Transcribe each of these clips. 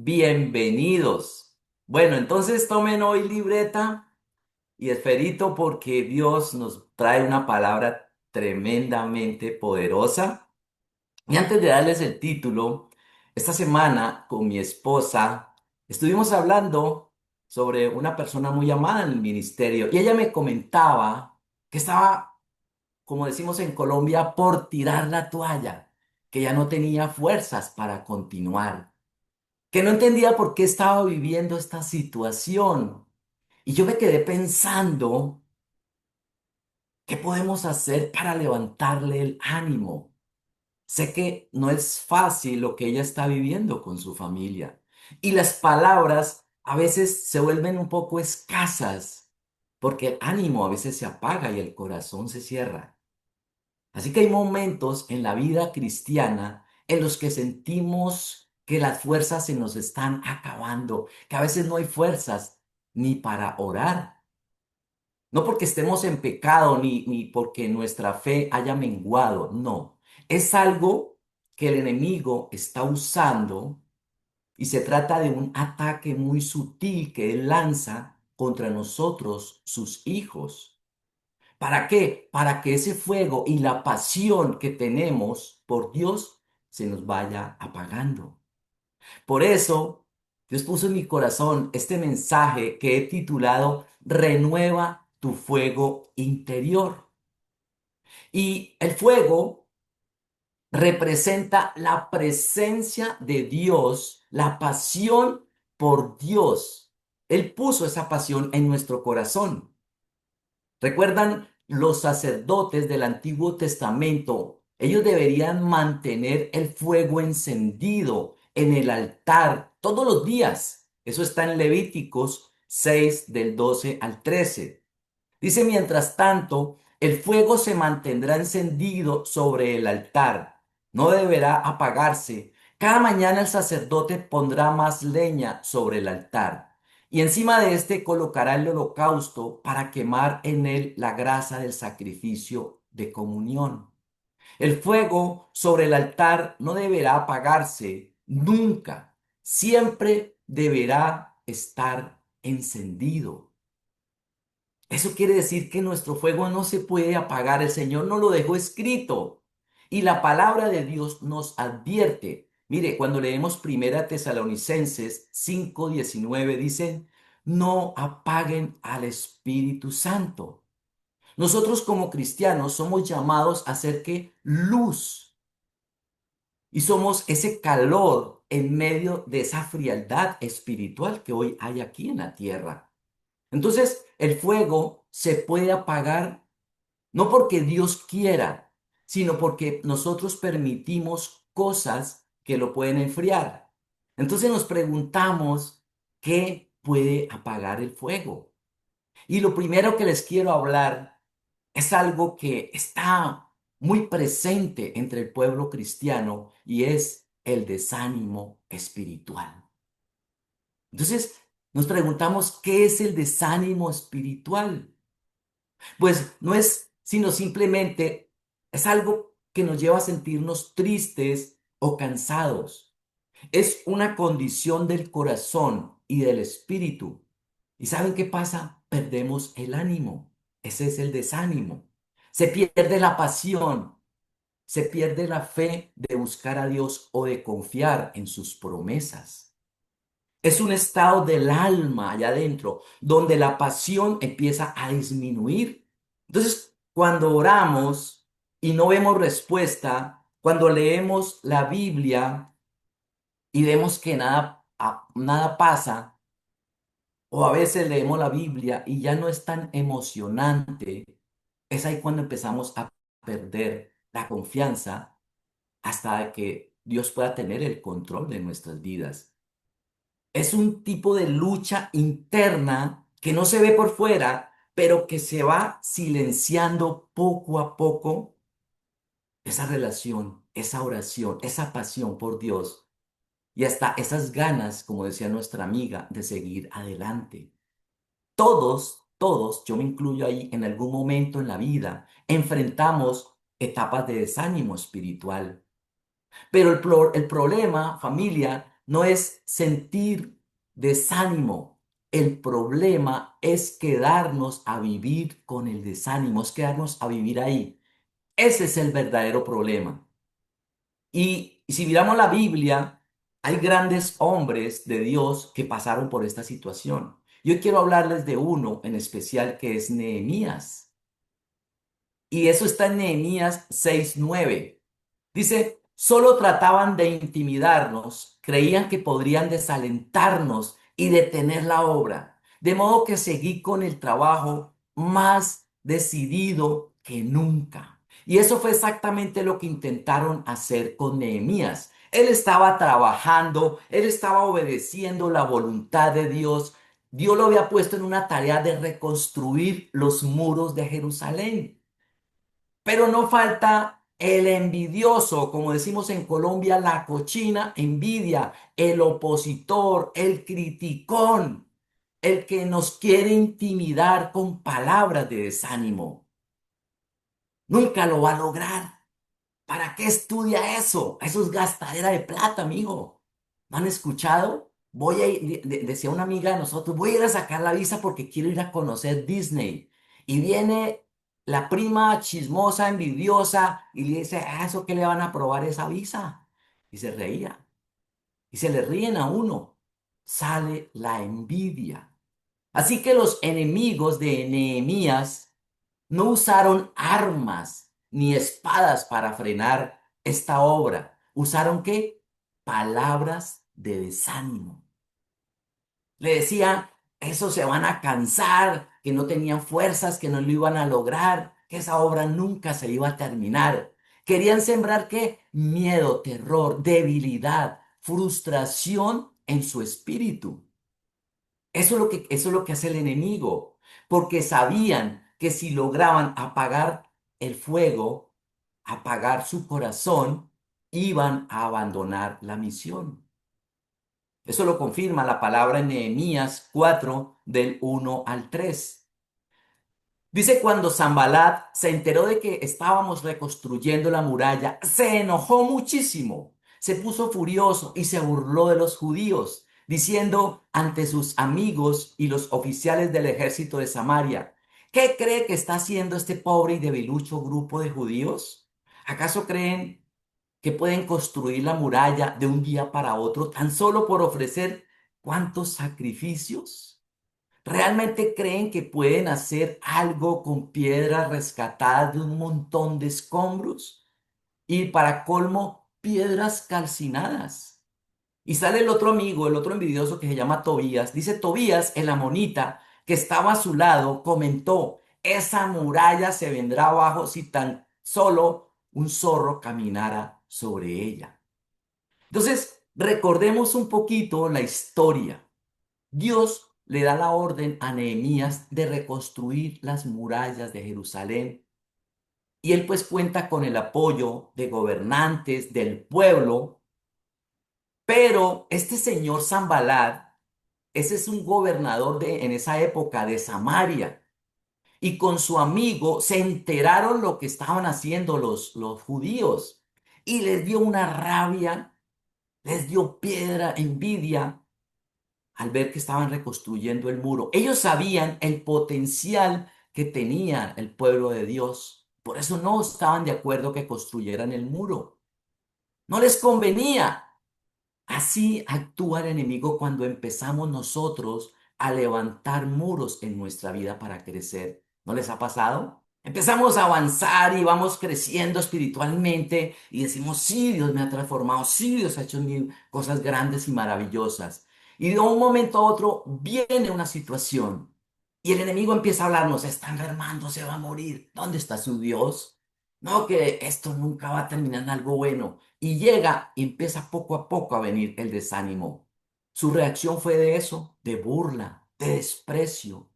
bienvenidos. Bueno, entonces tomen hoy libreta y esferito porque Dios nos trae una palabra tremendamente poderosa. Y antes de darles el título, esta semana con mi esposa estuvimos hablando sobre una persona muy amada en el ministerio y ella me comentaba que estaba, como decimos en Colombia, por tirar la toalla, que ya no tenía fuerzas para continuar, que no entendía por qué estaba viviendo esta situación. Y yo me quedé pensando, ¿qué podemos hacer para levantarle el ánimo? Sé que no es fácil lo que ella está viviendo con su familia y las palabras a veces se vuelven un poco escasas porque el ánimo a veces se apaga y el corazón se cierra. Así que hay momentos en la vida cristiana en los que sentimos que las fuerzas se nos están acabando, que a veces no hay fuerzas ni para orar, no porque estemos en pecado ni porque nuestra fe haya menguado, no. Es algo que el enemigo está usando y se trata de un ataque muy sutil que él lanza contra nosotros, sus hijos. ¿Para qué? Para que ese fuego y la pasión que tenemos por Dios se nos vaya apagando. Por eso, Dios puso en mi corazón este mensaje que he titulado Renueva tu fuego interior. Y el fuego representa la presencia de Dios, la pasión por Dios. Él puso esa pasión en nuestro corazón. ¿Recuerdan los sacerdotes del Antiguo Testamento? Ellos deberían mantener el fuego encendido en el altar todos los días. Eso está en Levíticos 6 del 12 al 13. Dice, mientras tanto, el fuego se mantendrá encendido sobre el altar. No deberá apagarse. Cada mañana el sacerdote pondrá más leña sobre el altar y encima de este colocará el holocausto para quemar en él la grasa del sacrificio de comunión. El fuego sobre el altar no deberá apagarse nunca. Siempre deberá estar encendido. Eso quiere decir que nuestro fuego no se puede apagar. El Señor nos lo dejó escrito. Y la palabra de Dios nos advierte. Mire, cuando leemos Primera Tesalonicenses 5:19 dice, no apaguen al Espíritu Santo. Nosotros como cristianos somos llamados a ser que luz y somos ese calor en medio de esa frialdad espiritual que hoy hay aquí en la tierra. Entonces, el fuego se puede apagar no porque Dios quiera, sino porque nosotros permitimos cosas que lo pueden enfriar. Entonces nos preguntamos, ¿qué puede apagar el fuego? Y lo primero que les quiero hablar es algo que está muy presente entre el pueblo cristiano y es el desánimo espiritual. Entonces nos preguntamos, ¿qué es el desánimo espiritual? Pues no es sino simplemente, es algo que nos lleva a sentirnos tristes o cansados. Es una condición del corazón y del espíritu. ¿Y saben qué pasa? Perdemos el ánimo. Ese es el desánimo. Se pierde la pasión, se pierde la fe de buscar a Dios o de confiar en sus promesas. Es un estado del alma allá adentro, donde la pasión empieza a disminuir. Entonces, cuando oramos y no vemos respuesta, cuando leemos la Biblia y vemos que nada pasa, o a veces leemos la Biblia y ya no es tan emocionante, es ahí cuando empezamos a perder la confianza hasta que Dios pueda tener el control de nuestras vidas. Es un tipo de lucha interna que no se ve por fuera, pero que se va silenciando poco a poco esa relación, esa oración, esa pasión por Dios y hasta esas ganas, como decía nuestra amiga, de seguir adelante. Todos, yo me incluyo ahí, en algún momento en la vida enfrentamos etapas de desánimo espiritual. Pero el problema, familia, no es sentir desánimo. El problema es quedarnos a vivir con el desánimo, es quedarnos a vivir ahí. Ese es el verdadero problema. Y si miramos la Biblia, hay grandes hombres de Dios que pasaron por esta situación. Yo quiero hablarles de uno en especial que es Nehemías. Y eso está en Nehemías 6:9. Dice, solo trataban de intimidarnos, creían que podrían desalentarnos y detener la obra. De modo que seguí con el trabajo más decidido que nunca. Y eso fue exactamente lo que intentaron hacer con Nehemías. Él estaba trabajando, él estaba obedeciendo la voluntad de Dios. Dios lo había puesto en una tarea de reconstruir los muros de Jerusalén. Pero no falta el envidioso, como decimos en Colombia, la cochina envidia, el opositor, el criticón, el que nos quiere intimidar con palabras de desánimo. Nunca lo va a lograr. ¿Para qué estudia eso? Eso es gastadera de plata, amigo. ¿No han escuchado? Voy a ir, decía una amiga de nosotros, voy a ir a sacar la visa porque quiero ir a conocer Disney. Y viene la prima chismosa, envidiosa, y le dice, ¿a eso qué le van a aprobar esa visa? Y se reía. Y se le ríen a uno. Sale la envidia. Así que los enemigos de Nehemías no usaron armas ni espadas para frenar esta obra. ¿Usaron qué? Palabras de desánimo. Le decía, esos se van a cansar, que no tenían fuerzas, que no lo iban a lograr, que esa obra nunca se iba a terminar. Querían sembrar qué? Miedo, terror, debilidad, frustración en su espíritu. Eso es lo que hace el enemigo, porque sabían que si lograban apagar el fuego, apagar su corazón, iban a abandonar la misión. Eso lo confirma la palabra en Nehemías 4 del 1 al 3. Dice, cuando Sanbalat se enteró de que estábamos reconstruyendo la muralla, se enojó muchísimo, se puso furioso y se burló de los judíos, diciendo ante sus amigos y los oficiales del ejército de Samaria, ¿qué cree que está haciendo este pobre y debilucho grupo de judíos? ¿Acaso creen que pueden construir la muralla de un día para otro tan solo por ofrecer cuántos sacrificios? ¿Realmente creen que pueden hacer algo con piedras rescatadas de un montón de escombros? Y para colmo, piedras calcinadas. Y sale el otro amigo, el otro envidioso que se llama Tobías. Dice Tobías, el amonita, que estaba a su lado, comentó, esa muralla se vendrá abajo si tan solo un zorro caminara sobre ella. Entonces, recordemos un poquito la historia. Dios le da la orden a Nehemías de reconstruir las murallas de Jerusalén y él pues cuenta con el apoyo de gobernantes del pueblo, pero este señor Sanbalat, ese es un gobernador en esa época de Samaria y con su amigo se enteraron lo que estaban haciendo los judíos y les dio una rabia, les dio piedra, envidia al ver que estaban reconstruyendo el muro. Ellos sabían el potencial que tenía el pueblo de Dios. Por eso no estaban de acuerdo que construyeran el muro. No les convenía. Así actúa el enemigo cuando empezamos nosotros a levantar muros en nuestra vida para crecer. ¿No les ha pasado? Empezamos a avanzar y vamos creciendo espiritualmente y decimos, sí, Dios me ha transformado, sí, Dios ha hecho mil cosas grandes y maravillosas. Y de un momento a otro viene una situación y el enemigo empieza a hablarnos, se está enfermando, se va a morir. ¿Dónde está su Dios? No, que esto nunca va a terminar en algo bueno. Y llega y empieza poco a poco a venir el desánimo. Su reacción fue de eso, de burla, de desprecio.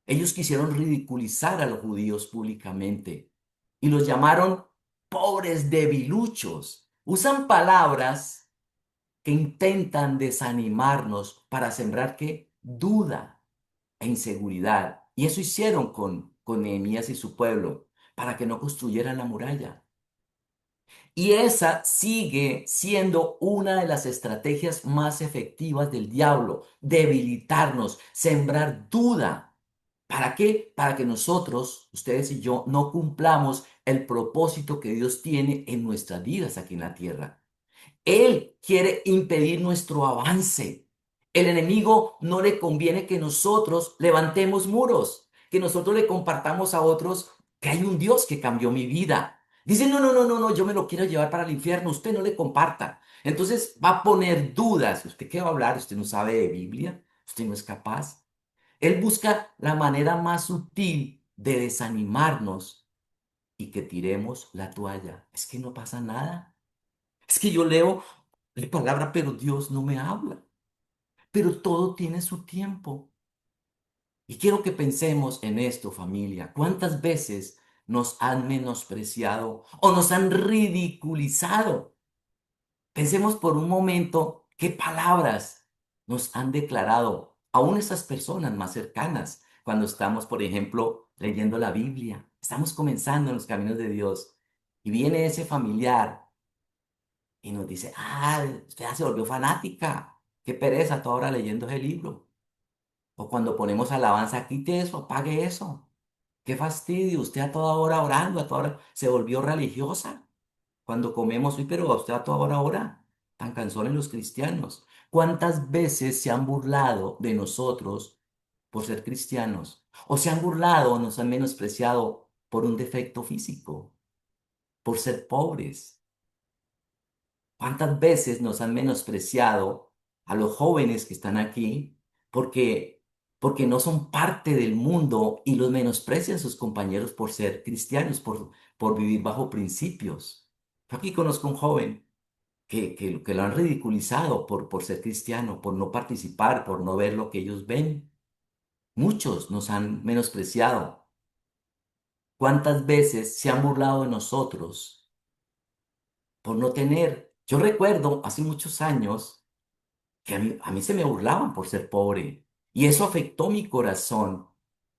Ellos quisieron ridiculizar a los judíos públicamente y los llamaron pobres debiluchos. Usan palabras que intentan desanimarnos para sembrar qué duda e inseguridad. Y eso hicieron con Nehemías y su pueblo para que no construyeran la muralla. Y esa sigue siendo una de las estrategias más efectivas del diablo, debilitarnos, sembrar duda. ¿Para qué? Para que nosotros, ustedes y yo, no cumplamos el propósito que Dios tiene en nuestras vidas aquí en la tierra. Él quiere impedir nuestro avance. El enemigo no le conviene que nosotros levantemos muros, que nosotros le compartamos a otros que hay un Dios que cambió mi vida. Dice, no, no, no, no, no, yo me lo quiero llevar para el infierno, usted no le comparta. Entonces va a poner dudas. ¿Usted qué va a hablar? ¿Usted no sabe de Biblia? ¿Usted no es capaz? Él busca la manera más sutil de desanimarnos y que tiremos la toalla. Es que no pasa nada. Es que yo leo la palabra, pero Dios no me habla. Pero todo tiene su tiempo. Y quiero que pensemos en esto, familia. ¿Cuántas veces nos han menospreciado o nos han ridiculizado? Pensemos por un momento qué palabras nos han declarado, aún esas personas más cercanas, cuando estamos, por ejemplo, leyendo la Biblia. Estamos comenzando en los caminos de Dios y viene ese familiar y nos dice, ah, usted ya se volvió fanática. Qué pereza toda hora leyendo ese libro. O cuando ponemos alabanza, quite eso, apague eso. Qué fastidio, usted a toda hora orando, a toda hora se volvió religiosa. Cuando comemos, uy, pero usted a toda hora ora. Tan cansones los cristianos. ¿Cuántas veces se han burlado de nosotros por ser cristianos? O se han burlado o nos han menospreciado por un defecto físico, por ser pobres. ¿Cuántas veces nos han menospreciado a los jóvenes que están aquí porque no son parte del mundo y los menosprecian sus compañeros por ser cristianos, por vivir bajo principios? Yo aquí conozco un joven que lo han ridiculizado por ser cristiano, por no participar, por no ver lo que ellos ven. Muchos nos han menospreciado. ¿Cuántas veces se han burlado de nosotros por no tener? Yo recuerdo hace muchos años que a mí se me burlaban por ser pobre y eso afectó mi corazón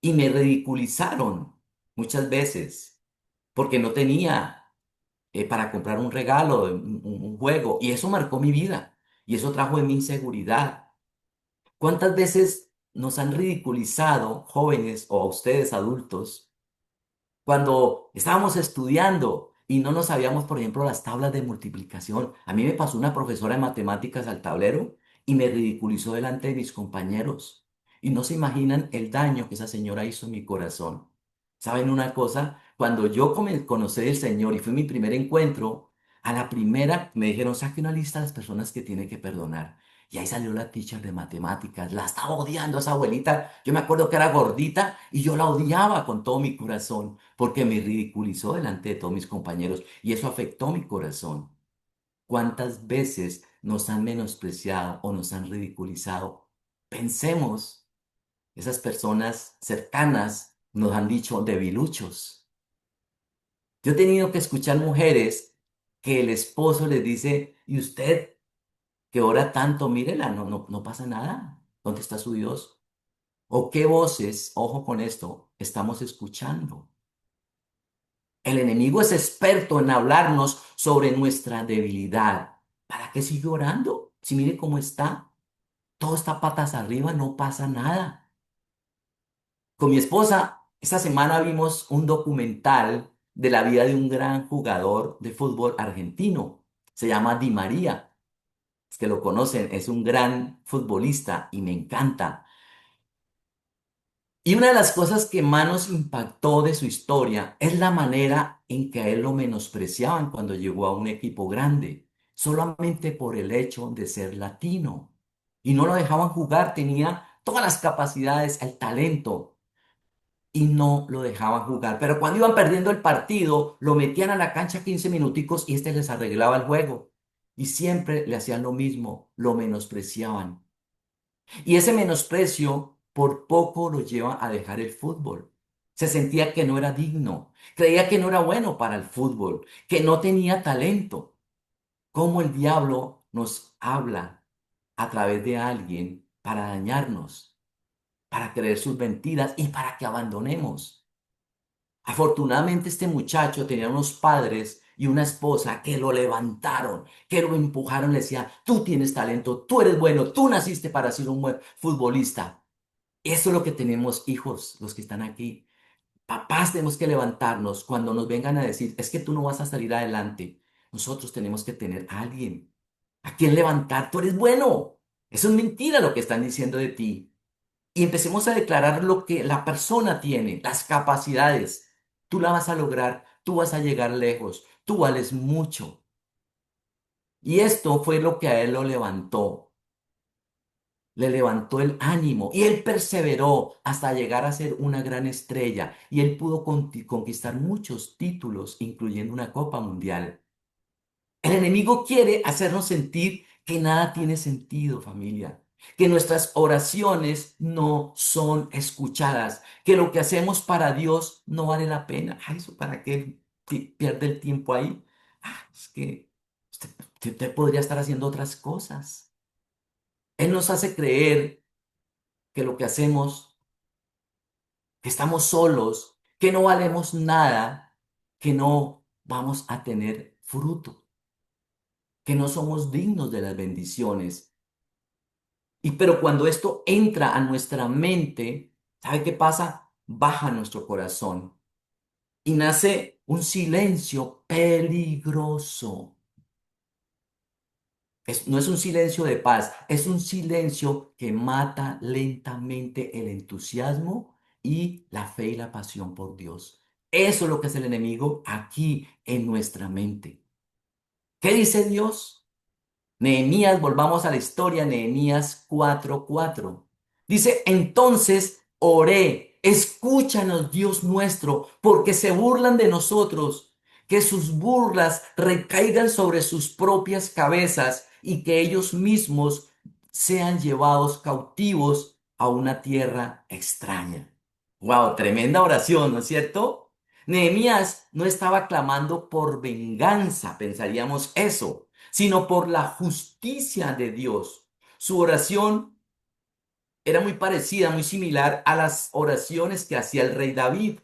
y me ridiculizaron muchas veces porque no tenía para comprar un regalo, un juego y eso marcó mi vida y eso trajo en mi inseguridad. ¿Cuántas veces nos han ridiculizado jóvenes o a ustedes adultos? Cuando estábamos estudiando y no nos sabíamos, por ejemplo, las tablas de multiplicación, a mí me pasó una profesora de matemáticas al tablero y me ridiculizó delante de mis compañeros. Y no se imaginan el daño que esa señora hizo en mi corazón. ¿Saben una cosa? Cuando yo conocí al Señor y fue mi primer encuentro, a la primera me dijeron, saque una lista de las personas que tiene que perdonar. Y ahí salió la teacher de matemáticas. La estaba odiando a esa abuelita. Yo me acuerdo que era gordita y yo la odiaba con todo mi corazón porque me ridiculizó delante de todos mis compañeros y eso afectó mi corazón. ¿Cuántas veces nos han menospreciado o nos han ridiculizado? Pensemos, esas personas cercanas nos han dicho debiluchos. Yo he tenido que escuchar mujeres que el esposo les dice, ¿y usted que ora tanto, mírela, no, no, no pasa nada? ¿Dónde está su Dios? ¿O qué voces, ojo con esto, estamos escuchando? El enemigo es experto en hablarnos sobre nuestra debilidad. ¿Para qué sigue orando? Si mire cómo está, todo está patas arriba, no pasa nada. Con mi esposa, esta semana vimos un documental de la vida de un gran jugador de fútbol argentino. Se llama Di María. Es que lo conocen, es un gran futbolista y me encanta. Y una de las cosas que más nos impactó de su historia es la manera en que a él lo menospreciaban cuando llegó a un equipo grande, solamente por el hecho de ser latino. Y no lo dejaban jugar, tenía todas las capacidades, el talento, y no lo dejaban jugar. Pero cuando iban perdiendo el partido, lo metían a la cancha 15 minuticos y este les arreglaba el juego. Y siempre le hacían lo mismo, lo menospreciaban. Y ese menosprecio por poco lo lleva a dejar el fútbol. Se sentía que no era digno, creía que no era bueno para el fútbol, que no tenía talento. ¿Cómo el diablo nos habla a través de alguien para dañarnos, para creer sus mentiras y para que abandonemos? Afortunadamente este muchacho tenía unos padres y una esposa que lo levantaron, que lo empujaron, le decía, tú tienes talento, tú eres bueno, tú naciste para ser un buen futbolista. Eso es lo que tenemos, hijos, los que están aquí. Papás, tenemos que levantarnos cuando nos vengan a decir, es que tú no vas a salir adelante. Nosotros tenemos que tener a alguien a quien levantar. Tú eres bueno. Eso es mentira lo que están diciendo de ti. Y empecemos a declarar lo que la persona tiene, las capacidades. Tú la vas a lograr, tú vas a llegar lejos, tú vales mucho. Y esto fue lo que a él lo levantó. Le levantó el ánimo y él perseveró hasta llegar a ser una gran estrella y él pudo conquistar muchos títulos, incluyendo una Copa Mundial. El enemigo quiere hacernos sentir que nada tiene sentido, familia, que nuestras oraciones no son escuchadas, que lo que hacemos para Dios no vale la pena. Ay, ¿eso para qué pierde el tiempo ahí? Es que usted podría estar haciendo otras cosas. Él nos hace creer que lo que hacemos, que estamos solos, que no valemos nada, que no vamos a tener fruto, que no somos dignos de las bendiciones. Y pero cuando esto entra a nuestra mente, ¿sabe qué pasa? Baja nuestro corazón y nace un silencio peligroso. No es un silencio de paz, es un silencio que mata lentamente el entusiasmo y la fe y la pasión por Dios. Eso es lo que es el enemigo aquí en nuestra mente. ¿Qué dice Dios? Nehemías, volvamos a la historia, Nehemías 4:4. Dice, entonces oré, escúchanos, Dios nuestro, porque se burlan de nosotros, que sus burlas recaigan sobre sus propias cabezas y que ellos mismos sean llevados cautivos a una tierra extraña. Wow, tremenda oración, ¿no es cierto? Nehemías no estaba clamando por venganza, pensaríamos eso, sino por la justicia de Dios. Su oración era muy parecida, muy similar a las oraciones que hacía el rey David.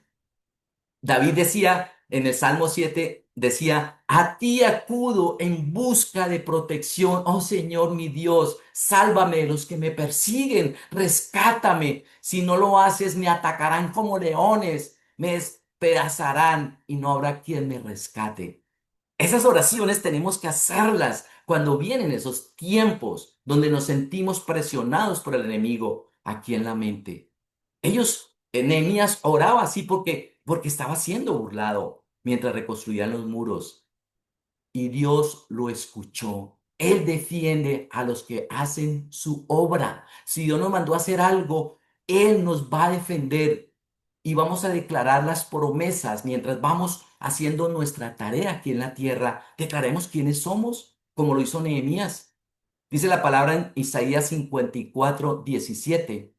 David decía en el Salmo 7, decía, a ti acudo en busca de protección, oh Señor mi Dios, sálvame de los que me persiguen, rescátame, si no lo haces me atacarán como leones, me despedazarán y no habrá quien me rescate. Esas oraciones tenemos que hacerlas cuando vienen esos tiempos donde nos sentimos presionados por el enemigo aquí en la mente. Nehemías oraba así porque estaba siendo burlado mientras reconstruían los muros y Dios lo escuchó. Él defiende a los que hacen su obra. Si Dios nos mandó a hacer algo, Él nos va a defender y vamos a declarar las promesas mientras vamos haciendo nuestra tarea aquí en la tierra. Declaremos quiénes somos, como lo hizo Nehemías. Dice la palabra en Isaías 54:17.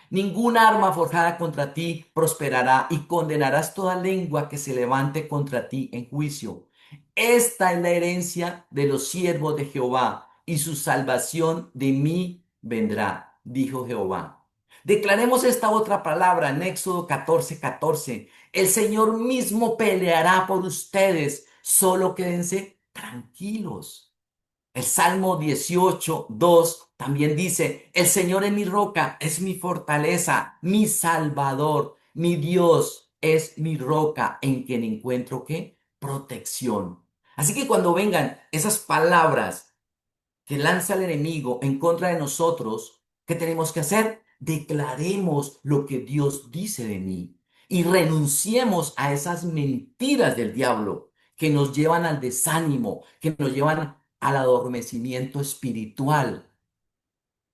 Ninguna arma forjada contra ti prosperará y condenarás toda lengua que se levante contra ti en juicio. Esta es la herencia de los siervos de Jehová y su salvación de mí vendrá, dijo Jehová. Declaremos esta otra palabra en Éxodo 14:14. El Señor mismo peleará por ustedes, solo quédense tranquilos. El Salmo 18:2 también dice, el Señor es mi roca, es mi fortaleza, mi salvador, mi Dios es mi roca en quien encuentro ¿qué? Protección. Así que cuando vengan esas palabras que lanza el enemigo en contra de nosotros, ¿qué tenemos que hacer? Declaremos lo que Dios dice de mí y renunciemos a esas mentiras del diablo que nos llevan al desánimo, que nos llevan al adormecimiento espiritual.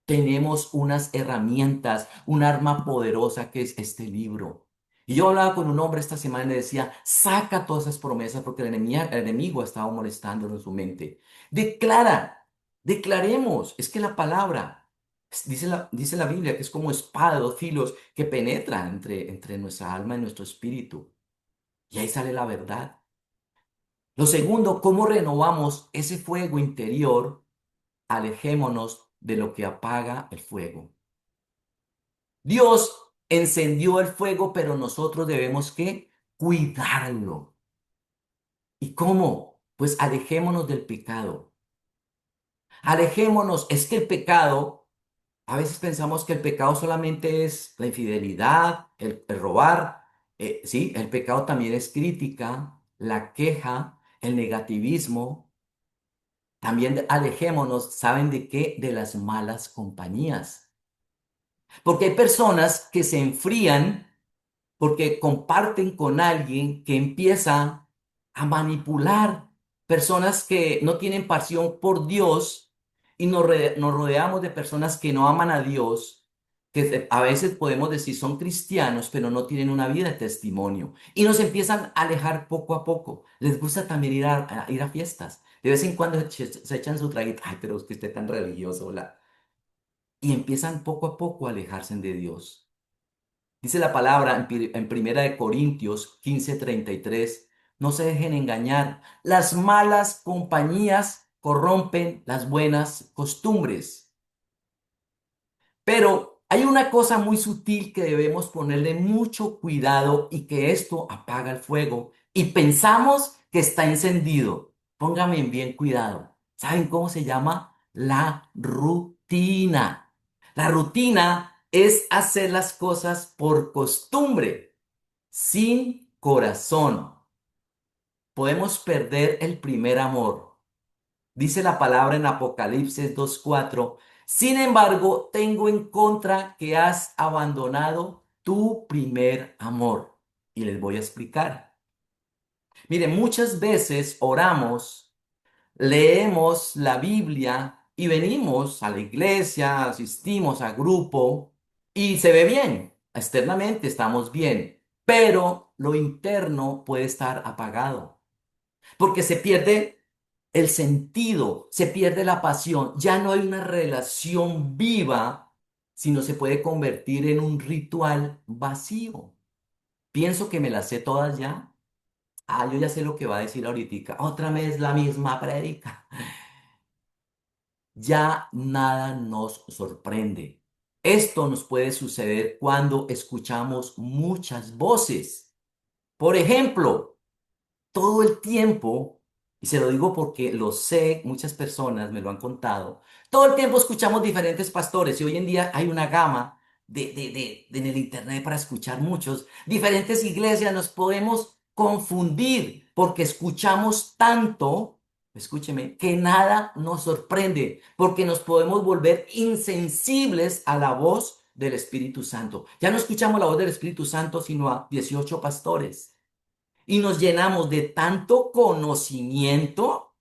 Tenemos unas herramientas, un arma poderosa que es este libro. Y yo hablaba con un hombre esta semana y le decía, saca todas esas promesas porque el enemigo estaba molestándolo en su mente. Declara, declaremos. Es que la palabra, dice la Biblia que es como espada de dos filos que penetra entre nuestra alma y nuestro espíritu. Y ahí sale la verdad. Lo segundo, ¿cómo renovamos ese fuego interior? Alejémonos de lo que apaga el fuego. Dios encendió el fuego, pero nosotros debemos que cuidarlo. ¿Y cómo? Pues alejémonos del pecado. Alejémonos. Es que el pecado, a veces pensamos que el pecado solamente es la infidelidad, el robar. Sí, el pecado también es crítica, la queja, el negativismo. También alejémonos, ¿saben de qué? De las malas compañías. Porque hay personas que se enfrían porque comparten con alguien que empieza a manipular, personas que no tienen pasión por Dios y nos rodeamos de personas que no aman a Dios, que a veces podemos decir son cristianos, pero no tienen una vida de testimonio y nos empiezan a alejar poco a poco. Les gusta también ir a fiestas. De vez en cuando se echan su traguito, ay, pero es que usted es tan religioso, bla. Y empiezan poco a poco a alejarse de Dios. Dice la palabra en Primera de Corintios 15:33, no se dejen engañar, las malas compañías corrompen las buenas costumbres. Pero hay una cosa muy sutil que debemos ponerle mucho cuidado y que esto apaga el fuego y pensamos que está encendido. Póngame en bien cuidado. ¿Saben cómo se llama? La rutina. La rutina es hacer las cosas por costumbre, sin corazón. Podemos perder el primer amor. Dice la palabra en Apocalipsis 2:4. Sin embargo, tengo en contra que has abandonado tu primer amor. Y les voy a explicar. Miren, muchas veces oramos, leemos la Biblia y venimos a la iglesia, asistimos a grupo y se ve bien. Externamente estamos bien, pero lo interno puede estar apagado porque se pierde el sentido, se pierde la pasión, ya no hay una relación viva, sino se puede convertir en un ritual vacío. Pienso que me las sé todas ya. Ah, yo ya sé lo que va a decir ahorita. Otra vez la misma prédica. Ya nada nos sorprende. Esto nos puede suceder cuando escuchamos muchas voces. Por ejemplo, todo el tiempo, y se lo digo porque lo sé, muchas personas me lo han contado, todo el tiempo escuchamos diferentes pastores y hoy en día hay una gama en el internet para escuchar muchos, diferentes iglesias, nos podemos confundir porque escuchamos tanto, escúcheme, que nada nos sorprende, porque nos podemos volver insensibles a la voz del Espíritu Santo. Ya no escuchamos la voz del Espíritu Santo, sino a 18 pastores y nos llenamos de tanto conocimiento,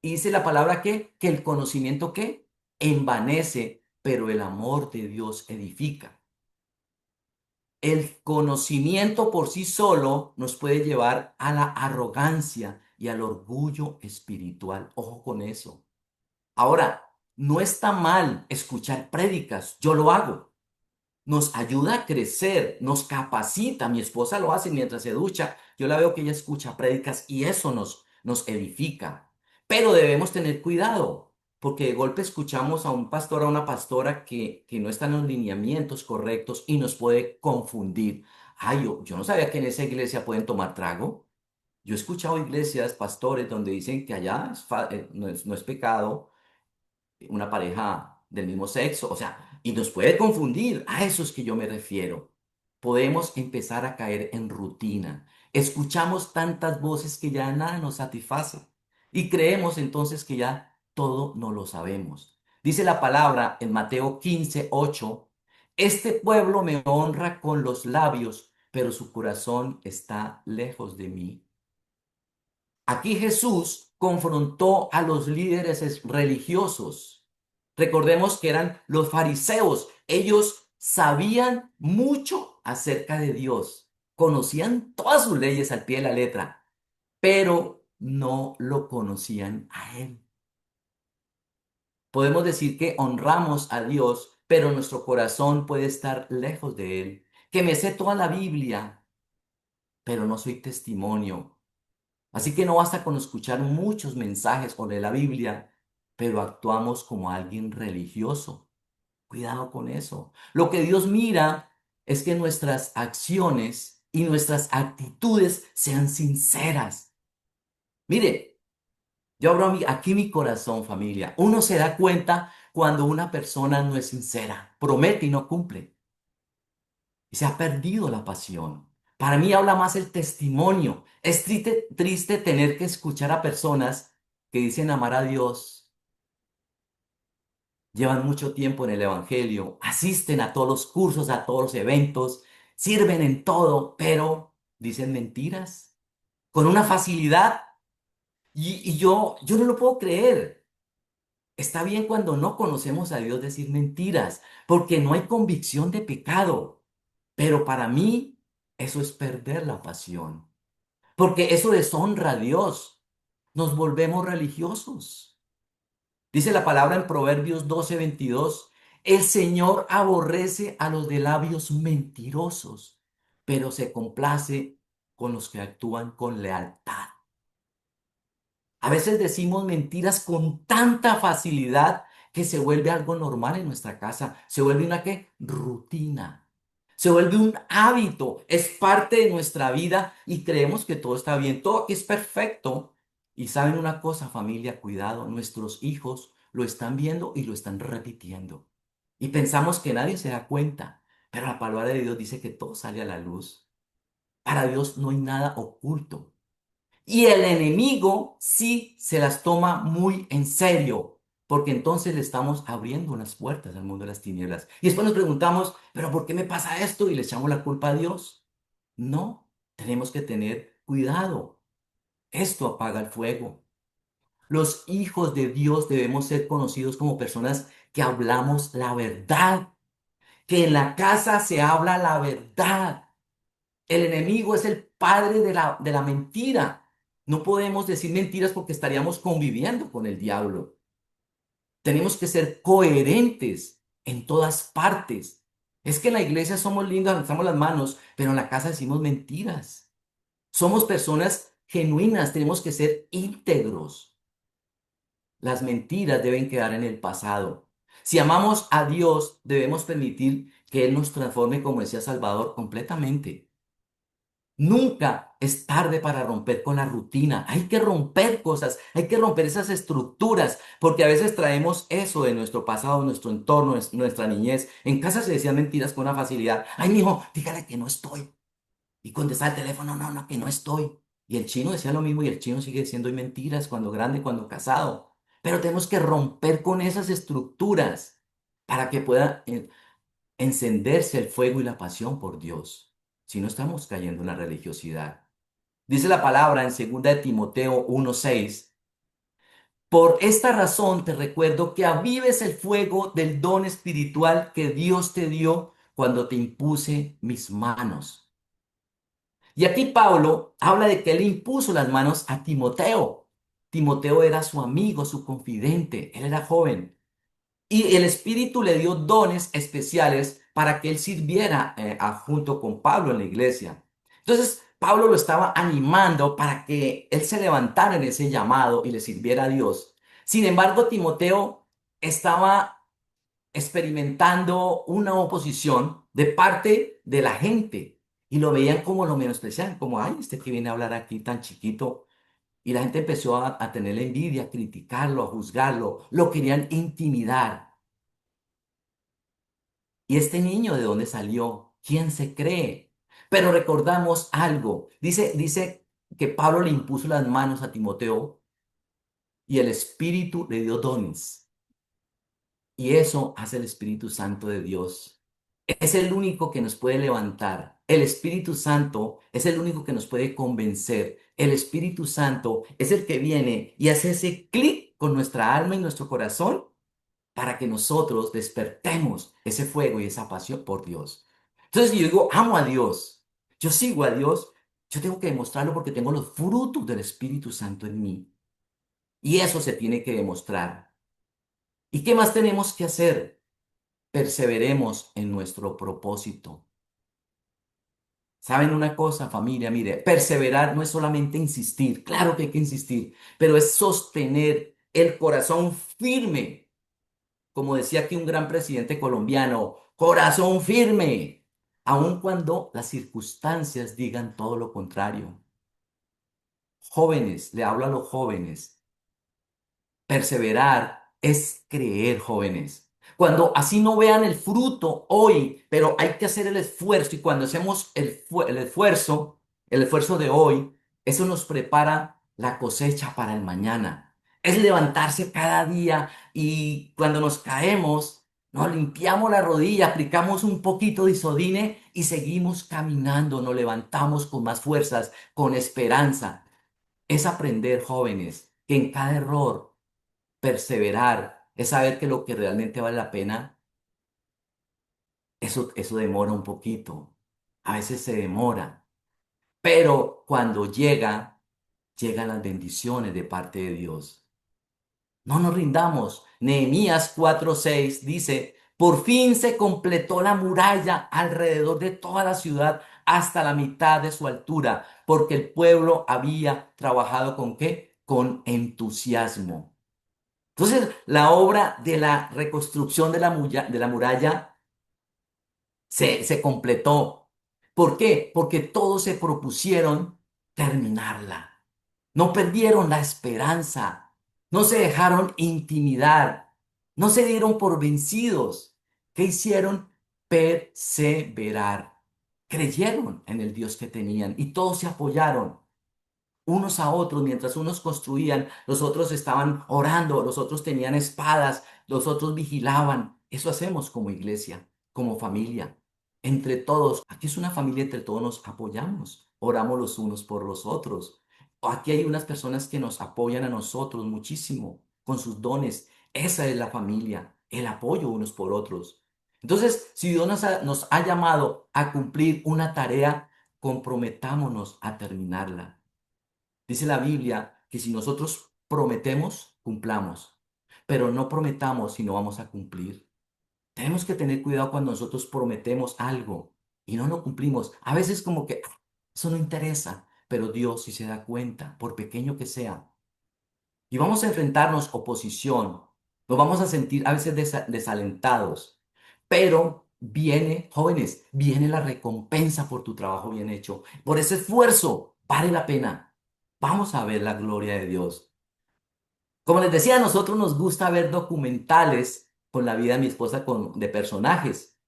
y dice la palabra que el conocimiento que envanece, pero el amor de Dios edifica. El conocimiento por sí solo nos puede llevar a la arrogancia y al orgullo espiritual. Ojo con eso. Ahora, no está mal escuchar prédicas, yo lo hago. Nos ayuda a crecer, nos capacita. Mi esposa lo hace mientras se ducha. Yo la veo que ella escucha prédicas y eso nos edifica. Pero debemos tener cuidado, porque de golpe escuchamos a un pastor, a una pastora que no están en los lineamientos correctos y nos puede confundir. Ay, yo no sabía que en esa iglesia pueden tomar trago. Yo he escuchado iglesias, pastores, donde dicen que allá no es pecado una pareja del mismo sexo, o sea, y nos puede confundir. A eso es que yo me refiero. Podemos empezar a caer en rutina. Escuchamos tantas voces que ya nada nos satisface y creemos entonces que ya todo no lo sabemos. Dice la palabra en Mateo 15:8, este pueblo me honra con los labios, pero su corazón está lejos de mí. Aquí Jesús confrontó a los líderes religiosos. Recordemos que eran los fariseos. Ellos sabían mucho acerca de Dios, conocían todas sus leyes al pie de la letra, pero no lo conocían a Él. Podemos decir que honramos a Dios, pero nuestro corazón puede estar lejos de Él. Que me sé toda la Biblia, pero no soy testimonio. Así que no basta con escuchar muchos mensajes o de la Biblia, pero actuamos como alguien religioso. Cuidado con eso. Lo que Dios mira es que nuestras acciones y nuestras actitudes sean sinceras. Mire, yo abro aquí mi corazón, familia. Uno se da cuenta cuando una persona no es sincera, promete y no cumple. Y se ha perdido la pasión. Para mí habla más el testimonio. Es triste, triste tener que escuchar a personas que dicen amar a Dios, llevan mucho tiempo en el Evangelio, asisten a todos los cursos, a todos los eventos, sirven en todo, pero dicen mentiras con una facilidad. Y yo no lo puedo creer. Está bien cuando no conocemos a Dios decir mentiras, porque no hay convicción de pecado. Pero para mí eso es perder la pasión, porque eso deshonra a Dios. Nos volvemos religiosos. Dice la palabra en Proverbios 12:22, el Señor aborrece a los de labios mentirosos, pero se complace con los que actúan con lealtad. A veces decimos mentiras con tanta facilidad que se vuelve algo normal en nuestra casa. Se vuelve una ¿qué? Rutina. Se vuelve un hábito. Es parte de nuestra vida y creemos que todo está bien. Todo aquí es perfecto. Y saben una cosa, familia, cuidado. Nuestros hijos lo están viendo y lo están repitiendo. Y pensamos que nadie se da cuenta. Pero la palabra de Dios dice que todo sale a la luz. Para Dios no hay nada oculto. Y el enemigo sí se las toma muy en serio, porque entonces le estamos abriendo unas puertas al mundo de las tinieblas. Y después nos preguntamos, ¿pero por qué me pasa esto? Y le echamos la culpa a Dios. No, tenemos que tener cuidado. Esto apaga el fuego. Los hijos de Dios debemos ser conocidos como personas que hablamos la verdad, que en la casa se habla la verdad. El enemigo es el padre de la mentira. No podemos decir mentiras porque estaríamos conviviendo con el diablo. Tenemos que ser coherentes en todas partes. Es que en la iglesia somos lindos, alzamos las manos, pero en la casa decimos mentiras. Somos personas genuinas, tenemos que ser íntegros. Las mentiras deben quedar en el pasado. Si amamos a Dios, debemos permitir que Él nos transforme, como decía Salvador, completamente. Nunca es tarde para romper con la rutina. Hay que romper cosas, hay que romper esas estructuras, porque a veces traemos eso de nuestro pasado, nuestro entorno, nuestra niñez. En casa se decían mentiras con una facilidad. Ay, mijo, dígale que no estoy. Y contestaba el teléfono, no, no, que no estoy. Y el chino decía lo mismo y el chino sigue diciendo mentiras cuando grande, cuando casado. Pero tenemos que romper con esas estructuras para que pueda encenderse el fuego y la pasión por Dios. Si no estamos cayendo en la religiosidad. Dice la palabra en 2 de Timoteo 1:6, por esta razón te recuerdo que avives el fuego del don espiritual que Dios te dio cuando te impuse mis manos. Y aquí Pablo habla de que él impuso las manos a Timoteo. Timoteo era su amigo, su confidente, él era joven. Y el Espíritu le dio dones especiales para que él sirviera junto con Pablo en la iglesia. Entonces, Pablo lo estaba animando para que él se levantara en ese llamado y le sirviera a Dios. Sin embargo, Timoteo estaba experimentando una oposición de parte de la gente y lo veían como lo menospreciaban, como, ay, este que viene a hablar aquí tan chiquito. Y la gente empezó a tenerle envidia, a criticarlo, a juzgarlo, lo querían intimidar. ¿Y este niño de dónde salió? ¿Quién se cree? Pero recordamos algo. Dice que Pablo le impuso las manos a Timoteo y el Espíritu le dio dones. Y eso hace el Espíritu Santo de Dios. Es el único que nos puede levantar. El Espíritu Santo es el único que nos puede convencer. El Espíritu Santo es el que viene y hace ese clic con nuestra alma y nuestro corazón para que nosotros despertemos ese fuego y esa pasión por Dios. Entonces, si yo digo, amo a Dios, yo sigo a Dios, yo tengo que demostrarlo porque tengo los frutos del Espíritu Santo en mí. Y eso se tiene que demostrar. ¿Y qué más tenemos que hacer? Perseveremos en nuestro propósito. ¿Saben una cosa, familia? Mire, perseverar no es solamente insistir, claro que hay que insistir, pero es sostener el corazón firme. Como decía aquí un gran presidente colombiano, corazón firme, aun cuando las circunstancias digan todo lo contrario. Jóvenes, le hablo a los jóvenes. Perseverar es creer, jóvenes. Cuando así no vean el fruto hoy, pero hay que hacer el esfuerzo y cuando hacemos el esfuerzo de hoy, eso nos prepara la cosecha para el mañana. Es levantarse cada día y cuando nos caemos, nos limpiamos la rodilla, aplicamos un poquito de isodine y seguimos caminando, nos levantamos con más fuerzas, con esperanza. Es aprender, jóvenes, que en cada error perseverar, es saber que lo que realmente vale la pena, eso demora un poquito. A veces se demora, pero cuando llega, llegan las bendiciones de parte de Dios. No nos rindamos. Nehemías 4:6 dice, por fin se completó la muralla alrededor de toda la ciudad hasta la mitad de su altura, porque el pueblo había trabajado con ¿qué? Con entusiasmo. Entonces, la obra de la reconstrucción de la muralla se completó. ¿Por qué? Porque todos se propusieron terminarla. No perdieron la esperanza, no se dejaron intimidar, no se dieron por vencidos. ¿Qué hicieron? Perseverar. Creyeron en el Dios que tenían y todos se apoyaron unos a otros, mientras unos construían, los otros estaban orando, los otros tenían espadas, los otros vigilaban. Eso hacemos como iglesia, como familia. Entre todos, aquí es una familia, entre todos nos apoyamos, oramos los unos por los otros. Aquí hay unas personas que nos apoyan a nosotros muchísimo con sus dones. Esa es la familia, el apoyo unos por otros. Entonces, si Dios nos ha llamado a cumplir una tarea, comprometámonos a terminarla. Dice la Biblia que si nosotros prometemos, cumplamos, pero no prometamos si no vamos a cumplir. Tenemos que tener cuidado cuando nosotros prometemos algo y no lo cumplimos. A veces como que eso no interesa, pero Dios sí se da cuenta, por pequeño que sea. Y vamos a enfrentarnos oposición, nos vamos a sentir a veces desalentados, pero viene, jóvenes, viene la recompensa por tu trabajo bien hecho. Por ese esfuerzo, vale la pena. Vamos a ver la gloria de Dios. Como les decía, a nosotros nos gusta ver documentales con la vida de mi esposa de personajes.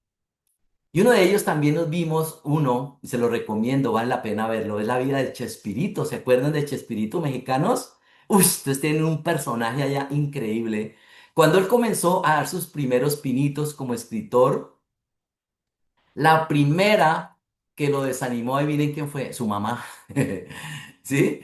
Y uno de ellos también nos vimos, uno, y se lo recomiendo, vale la pena verlo, es la vida de Chespirito. ¿Se acuerdan de Chespirito mexicanos? Uy, ustedes tienen un personaje allá increíble. Cuando él comenzó a dar sus primeros pinitos como escritor, la primera que lo desanimó, adivinen quién fue, su mamá. ¿Sí?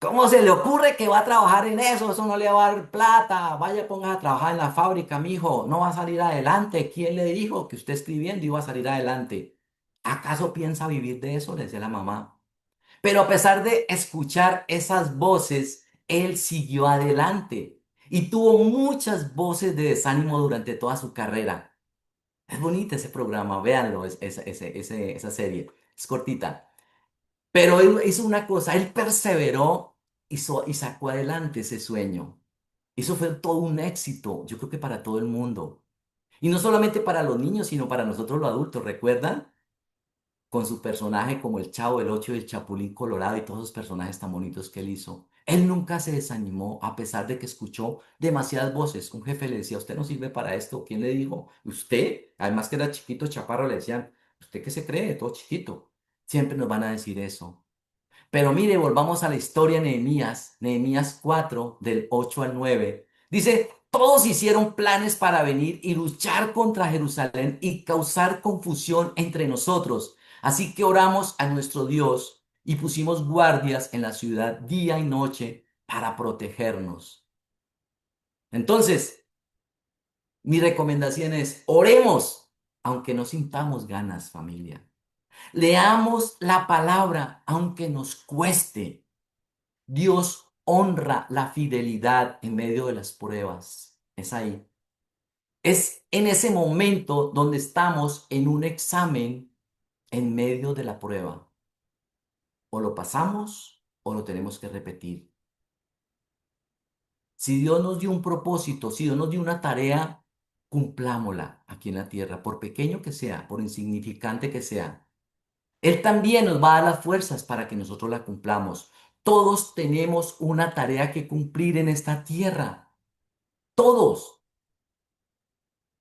¿Cómo se le ocurre que va a trabajar en eso? Eso no le va a dar plata. Vaya, ponga a trabajar en la fábrica, mijo. No va a salir adelante. ¿Quién le dijo que usted escribiendo iba a salir adelante? ¿Acaso piensa vivir de eso? Le decía la mamá. Pero a pesar de escuchar esas voces, él siguió adelante y tuvo muchas voces de desánimo durante toda su carrera. Es bonito ese programa, véanlo, esa serie. Es cortita. Pero él hizo una cosa, él perseveró y sacó adelante ese sueño. Eso fue todo un éxito, yo creo que para todo el mundo. Y no solamente para los niños, sino para nosotros los adultos, ¿recuerdan? Con su personaje como el Chavo, el Ocho y el Chapulín Colorado y todos esos personajes tan bonitos que él hizo. Él nunca se desanimó a pesar de que escuchó demasiadas voces. Un jefe le decía, usted no sirve para esto. ¿Quién le dijo? Usted, además que era chiquito, chaparro, le decían, ¿usted qué se cree? Todo chiquito. Siempre nos van a decir eso. Pero mire, volvamos a la historia de Nehemías, Nehemías 4, del 8 al 9. Dice, todos hicieron planes para venir y luchar contra Jerusalén y causar confusión entre nosotros. Así que oramos a nuestro Dios y pusimos guardias en la ciudad día y noche para protegernos. Entonces, mi recomendación es, oremos, aunque no sintamos ganas, familia. Leamos la palabra, aunque nos cueste. Dios honra la fidelidad en medio de las pruebas. Es ahí. Es en ese momento donde estamos en un examen en medio de la prueba. O lo pasamos o lo tenemos que repetir. Si Dios nos dio un propósito, si Dios nos dio una tarea, cumplámosla aquí en la tierra, por pequeño que sea, por insignificante que sea. Él también nos va a dar las fuerzas para que nosotros la cumplamos. Todos tenemos una tarea que cumplir en esta tierra. Todos.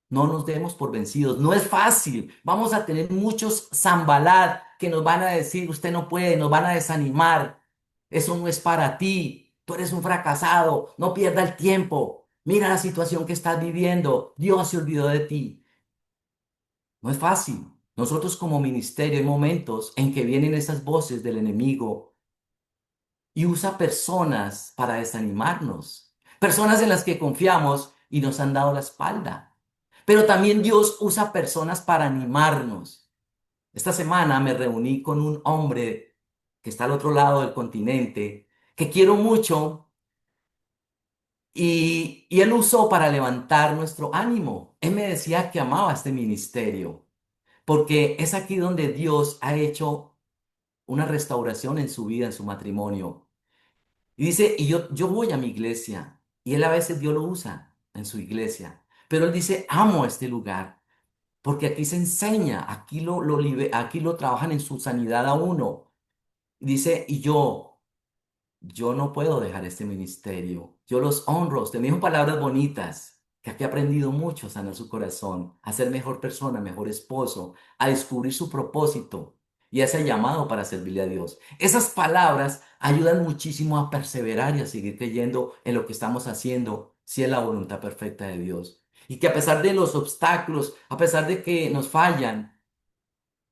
No nos demos por vencidos. No es fácil. Vamos a tener muchos zambalat que nos van a decir, usted no puede, nos van a desanimar. Eso no es para ti. Tú eres un fracasado. No pierda el tiempo. Mira la situación que estás viviendo. Dios se olvidó de ti. No es fácil. Nosotros como ministerio hay momentos en que vienen esas voces del enemigo y usa personas para desanimarnos. Personas en las que confiamos y nos han dado la espalda. Pero también Dios usa personas para animarnos. Esta semana me reuní con un hombre que está al otro lado del continente, que quiero mucho, y él usó para levantar nuestro ánimo. Él me decía que amaba este ministerio, porque es aquí donde Dios ha hecho una restauración en su vida, en su matrimonio. Y dice, yo voy a mi iglesia, y él a veces Dios lo usa en su iglesia, pero él dice, amo este lugar, porque aquí se enseña, aquí lo trabajan en su sanidad a uno. Y dice, yo no puedo dejar este ministerio. Yo los honro. Usted me dijo palabras bonitas, que aquí he aprendido mucho a sanar su corazón, a ser mejor persona, mejor esposo, a descubrir su propósito y a ese llamado para servirle a Dios. Esas palabras ayudan muchísimo a perseverar y a seguir creyendo en lo que estamos haciendo, si es la voluntad perfecta de Dios. Y que a pesar de los obstáculos, a pesar de que nos fallan,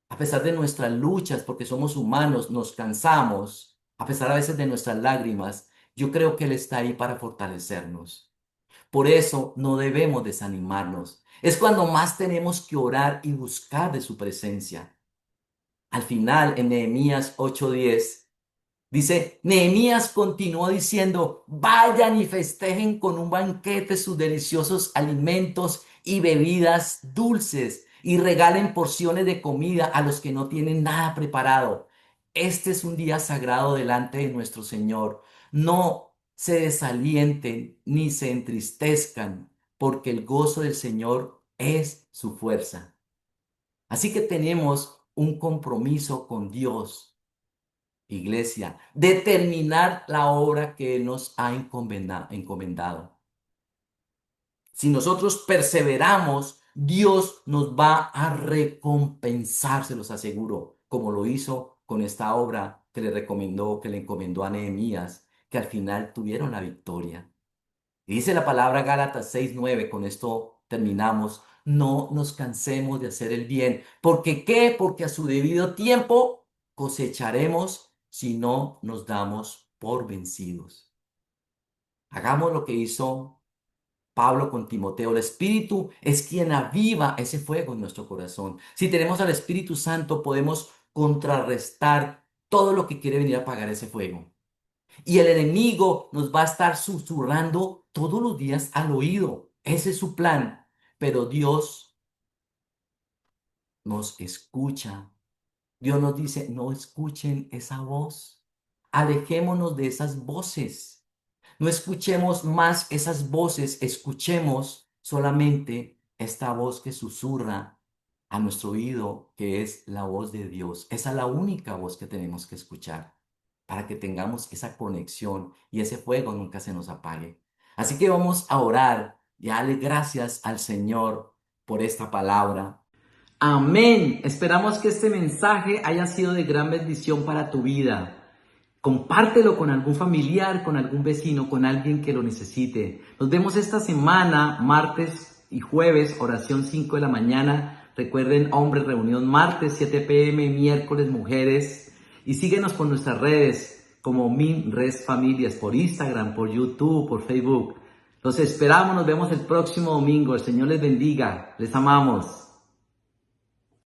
a pesar de nuestras luchas, porque somos humanos, nos cansamos, a pesar a veces de nuestras lágrimas, yo creo que Él está ahí para fortalecernos. Por eso no debemos desanimarnos. Es cuando más tenemos que orar y buscar de su presencia. Al final, en Nehemías 8:10, dice, Nehemías continuó diciendo, vayan y festejen con un banquete sus deliciosos alimentos y bebidas dulces y regalen porciones de comida a los que no tienen nada preparado. Este es un día sagrado delante de nuestro Señor. No se desalienten ni se entristezcan, porque el gozo del Señor es su fuerza. Así que tenemos un compromiso con Dios, iglesia, determinar la obra que Él nos ha encomendado. Si nosotros perseveramos, Dios nos va a recompensar, se los aseguro, como lo hizo con esta obra que le recomendó, que le encomendó a Nehemías, que al final tuvieron la victoria. Y dice la palabra Gálatas 6:9, con esto terminamos, no nos cansemos de hacer el bien. ¿Porque qué? Porque a su debido tiempo cosecharemos si no nos damos por vencidos. Hagamos lo que hizo Pablo con Timoteo. El Espíritu es quien aviva ese fuego en nuestro corazón. Si tenemos al Espíritu Santo, podemos contrarrestar todo lo que quiere venir a apagar ese fuego. Y el enemigo nos va a estar susurrando todos los días al oído. Ese es su plan. Pero Dios nos escucha. Dios nos dice, no escuchen esa voz. Alejémonos de esas voces. No escuchemos más esas voces. Escuchemos solamente esta voz que susurra a nuestro oído, que es la voz de Dios. Esa es la única voz que tenemos que escuchar para que tengamos esa conexión y ese fuego nunca se nos apague. Así que vamos a orar y a darle gracias al Señor por esta palabra. Amén. Esperamos que este mensaje haya sido de gran bendición para tu vida. Compártelo con algún familiar, con algún vecino, con alguien que lo necesite. Nos vemos esta semana, martes y jueves, oración 5 de la mañana. Recuerden, hombres, reunión martes 7 p.m., miércoles mujeres. Y síguenos por nuestras redes como MinRes Familias, por Instagram, por YouTube, por Facebook. Los esperamos, nos vemos el próximo domingo. El Señor les bendiga. Les amamos.